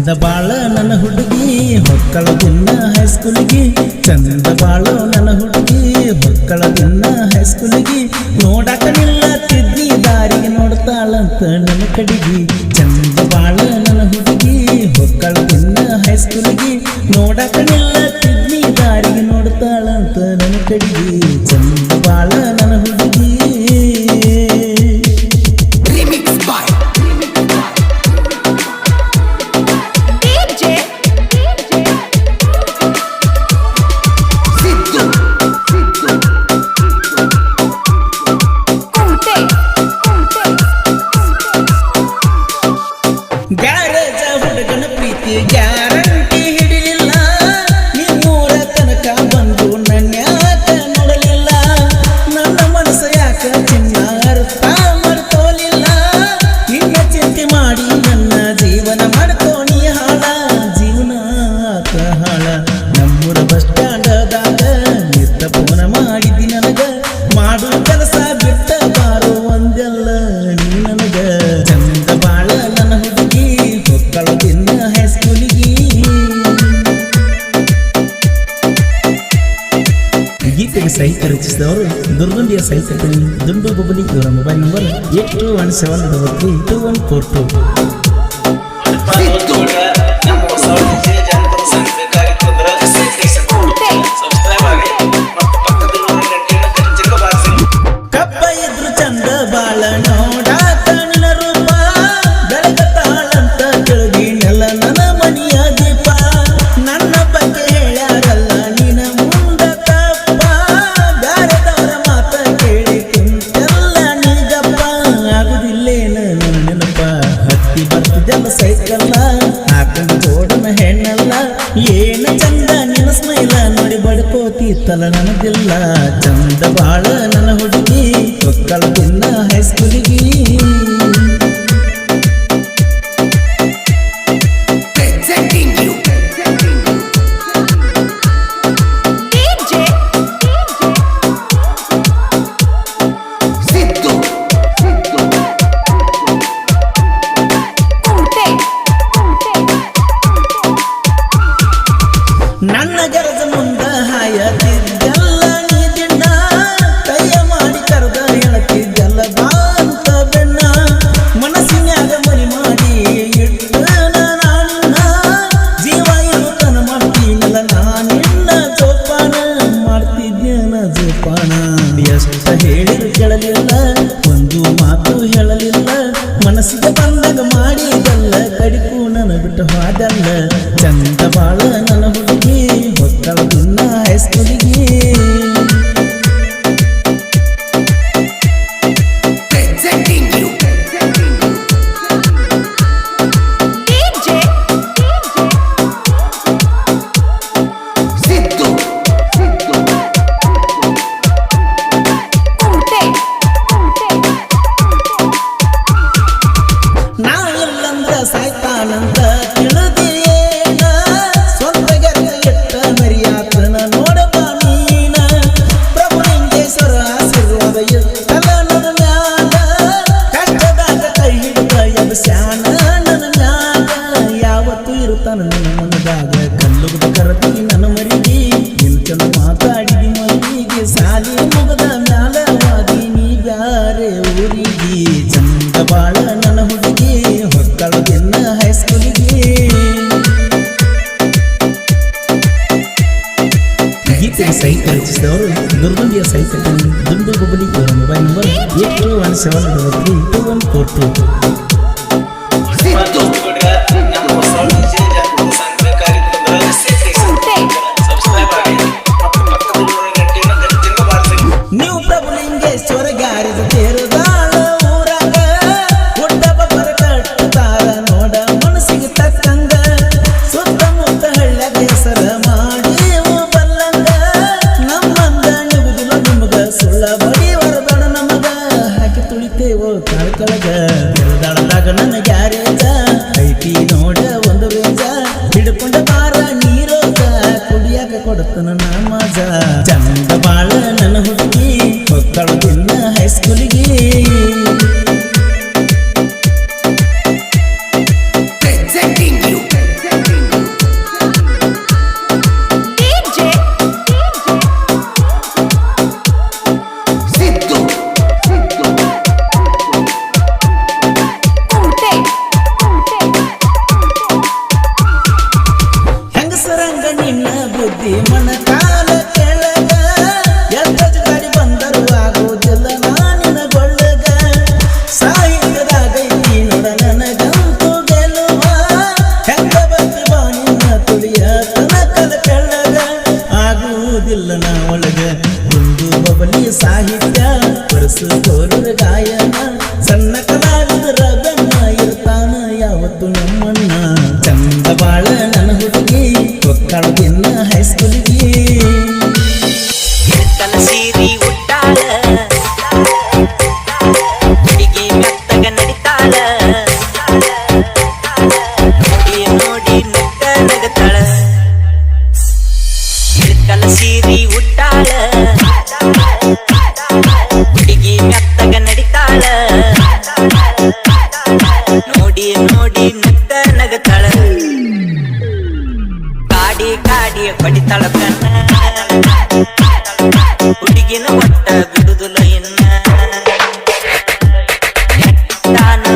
ಚಂದ ಬಾಳ ನನ್ನ ಹುಡುಗಿ ಹೊಕ್ಕಳ ದಿನ ಹೈಸ್ಕೂಲಿಗೆ ಚಂದ ಬಾಳ ನನ್ನ ಹುಡುಗಿ ಹೊಕ್ಕಳ ದಿನ ಹೈಸ್ಕೂಲಿಗೆ ನೋಡಕ ನಿಲ್ಲತ್ತಿದ್ನಿ ದಾರಿಗೆ ನೋಡ್ತಾಳಂತ ನನ್ನ ಕಡೆಗೆ ಚಂದ ಬಾಳ ನನ್ನ ಹುಡುಗಿ ಹೊಕ್ಕಳ ದಿನ ಹೈಸ್ಕೂಲಿಗೆ ನೋಡಕ ನಿಲ್ಲತ್ತಿದ್ನಿ ದಾರಿಗೆ ನೋಡ್ತಾಳಂತ ನನ್ನ ಕಡೆಗೆ ಚಂದ ಬಾಳ ನನ್ನ ಹುಡುಗಿ ಗ್ಯಾರೇಜ ಹುಡುಗನ ಪ್ರೀತಿ ಗ್ಯಾರಂಟಿ ಹಿಡಿಲಿಲ್ಲ ನಿಮ್ಮೂರ ತನಕ ಬಂದು ನನ್ಯಾಕ ನೋಡಲಿಲ್ಲ ನನ್ನ ಮನಸ್ಸು ಯಾಕ ಚಿನ್ನ ಅರ್ಥ ಮಾಡ್ಕೋಲಿಲ್ಲ ನಿನ್ನ ಚಿಂತೆ ಮಾಡಿ ನನ್ನ ಜೀವನ ಮಾಡ್ಕೋನಿ ಹಾಳ ಜೀವನ ಆತ ಹಾಳ ನಮ್ಮೂರ ಬಸ್ ಸ್ಟ್ಯಾಂಡದಾಗ ನಿತ್ತ ಫೋನ ಮಾಡಿದ್ದಿ ನನಗ ಮಾಡು ಕೆಲಸ ಬಿಟ್ಟ ಬಾರೋ ಒಂದೆಲ್ಲ ನೀ ನನಗ ಚಂದ ಬಾಳ ನನ್ನ ಹುಡುಗಿ ಹೊಕ್ಕಳ ದಿನ ಹೈಸ್ಕೂಲಿಗೆ ಗೀತೆಗೆ ಸಾಹಿತ್ಯ ರಚಿಸಿದವರು ದುರ್ಗುಂಡಿಯ ಸಾಹಿತ್ಯ ದುಂಡು ಬಬಲಿ ಇವರ ಮೊಬೈಲ್ ನಂಬರ್ 8214 ಕಪ್ಪ ಇದ್ರು ಚಂದ ಬಾಳ ನೋಡಾಕ ನಿನ್ನ ರೂಪ ಬೆಳಗತಾಳಂತ ಕೆಳಗಿ ನೆಲ ನನ್ನ ಮನಿಯ ದೀಪ ನನ್ನ ಬಗ್ಗೆ ಹೇಳ್ಯಾರಲ್ಲ ನಿನ್ನ ಮುಂದ ತಪ್ಪ ಬ್ಯಾರೆದವರ ಮಾತ ಕೇಳಿ ಕುಂತೆಲ್ಲ ನೀಗಪ್ಪ ಆಗುದಿಲ್ಲೇನ ನನ್ನ ನೆನಪ ಹತ್ತಿ ಬರ್ತಿದ್ದೆಲ್ಲ ಸೈಕಲ್ಲ ಹಾಕೊಂಡು ಜೋಡನ ಹೆಣ್ಣಲ್ಲ ಏನು ಚಂದ ನಿನ್ನ ಸ್ಮೈಲ ನೋಡಿ ಬಡ್ಕೋತಿತ್ತಲ್ಲ ನನಗಿಲ್ಲ ಚಂದ ಬಾಳ ನನ್ನ ಹುಡುಗಿ ಹೊಕ್ಕಳ ದಿನ ಹೈಸ್ಕೂಲಿಗೆ ನನ್ನ ಗರಜ ಮುಂದ ಹಾಯತಿದ್ದೆಲ್ಲ ನೀ ದಿನ ಕೈಯ ಮಾಡಿ ಕರೆದ ಹೇಳತಿದ್ದೆಲ್ಲ ಬಾಂತ ಬೆನ್ನ ಮನಸ್ಸಿನ್ಯಾಗ ಮರಿ ಮಾಡಿ ಇಟ್ಟು ನಾನಿನ್ನ ಜೀವ ಇರುತ್ತನ ಮಾಡ್ತೀನಲ್ಲ ನಾನಿನ್ನ ಜೋಪಾನ ಮಾಡ್ತಿದ್ದೇನ ಜೋಪಾನ ಎಷ್ಟ ಹೇಳಿದ್ರು ಕೇಳಲಿಲ್ಲ ಒಂದು ಮಾತು ಹೇಳಲಿಲ್ಲ ಮನಸ್ಸಿಗೆ ಬಂದಾಗ ಮಾಡಿದಲ್ಲ ಕಡಿಕು ನನ್ನ ಬಿಟ್ಟು ಹೋದಲ್ಲ ಚಂದ ಬಾಳ ನನ್ನ ಹುಡುಗಿ ಹೊಕ್ಕಳ ದಿನ ಹೈಸ್ಕೂಲಿಗೆ ನಾ ಇಲ್ಲಂದ್ರ ಸಾಯ್ತಾನಂತ ತಿಳಿದೇನ ಸ್ವಂತ ಗೆದ್ದ ಎಟ್ಟ ಮರಿಯಾತನ ನೋಡಬ ನೀನ ಪ್ರಭು ಲಿಂಗೇಶ್ವರ ಆಶೀರ್ವಾದ ಎತ್ತಲ ನನ್ನ ಮ್ಯಾಲ ಕಷ್ಟದಾಗ ಕೈ ಹಿಡಿದ ಎಬ್ಸ್ಯಾನ ನನ್ನ ಮ್ಯಾಲ ಯಾವತ್ತು ಇರುತ್ತಾನ ನನ್ನ ಮನದಾಗ ಕಲ್ಲುಗದ ಕರತಿ ನನ್ನ ಮರಿಗೆ ನಿನ್ನ ಚಂದ ಮಾತಾಡಿದಿ ಮಲ್ಲಿಗೆ ಸಾಲಿ ಮುಗದ ಮ್ಯಾಲ ವಾದಿ ನೀ ಬ್ಯಾರೆ ಊರಿಗೆ ಚಂದ ಬಾಳ ನನ್ನ ಹುಡುಗಿ ಹೊಕ್ಕಳ ದಿನ ಹೈಸ್ಕೂಲಿಗೆ ಗೀತೆಗೆ ಸಾಹಿತ್ಯ ರಚಿಸಿದವರು ದುರ್ಗುಂಡಿಯ ಸಾಹಿತ್ಯ ದುಂಡು ಬಬಲಿ ಇವರ ಮೊಬೈಲ್ ನಂಬರ್ 8214 ನೀವು ಪ್ರಭುಲಿಂಗೇಶ್ವರ ಗಾರಿದ ತೇರುದಾಳ ಊರಾಗ ಹುಟ್ಟಬ ಕಟ್ಟುತ್ತಾರ ನೋಡ ಮನಸ್ಸಿಗೆ ತಕ್ಕಂಗ ಸುತ್ತಮುತ್ತ ಹಳ್ಳ್ಯಾಗ ಹೆಸರ ಮಾಡಿ ಬಲ್ಲಂಗ ನಮ್ಮಂದ ನಿಗುದಿಲ್ಲ ನಿಮಗ ಸುಳ್ಳ ಬಡಿ ವರದಣ ನಮಗ ಹಾಕಿ ತುಳಿತೇವೋ ಕಾಳ್ಕಳಗ ತಿರುದಾಳದಾಗ ನನ್ನ ಗ್ಯಾರೇಜ ಐತಿ ನೋಡ ಒಂದು ರೇಜ ಹಿಡ್ಕೊಂಡ ಬಾರ ನೀರೋಗ ಕುಡಿಯಾಕ ಕೊಡ್ತನ ನಮಜ ಚಂದ ಬಾಳ ನನ್ನ ಹುಡುಗಿ ಹೊಕ್ಕಳ ದಿನ ಹೈಸ್ಕೂಲಿಗೆ ಪರ್ಪಲ್ ಸೀರಿ ಉಟ್ಟಾಳ ಹುಡುಗಿ ಮೆತ್ತಗ ನಡಿತಾಳ ನೋಡಿ ನೋಡಿ ಮುತ್ತ ನಗತಾಳ ಕಾಡಿ ಕಾಡಿ ಹೊಡಿತಾಳ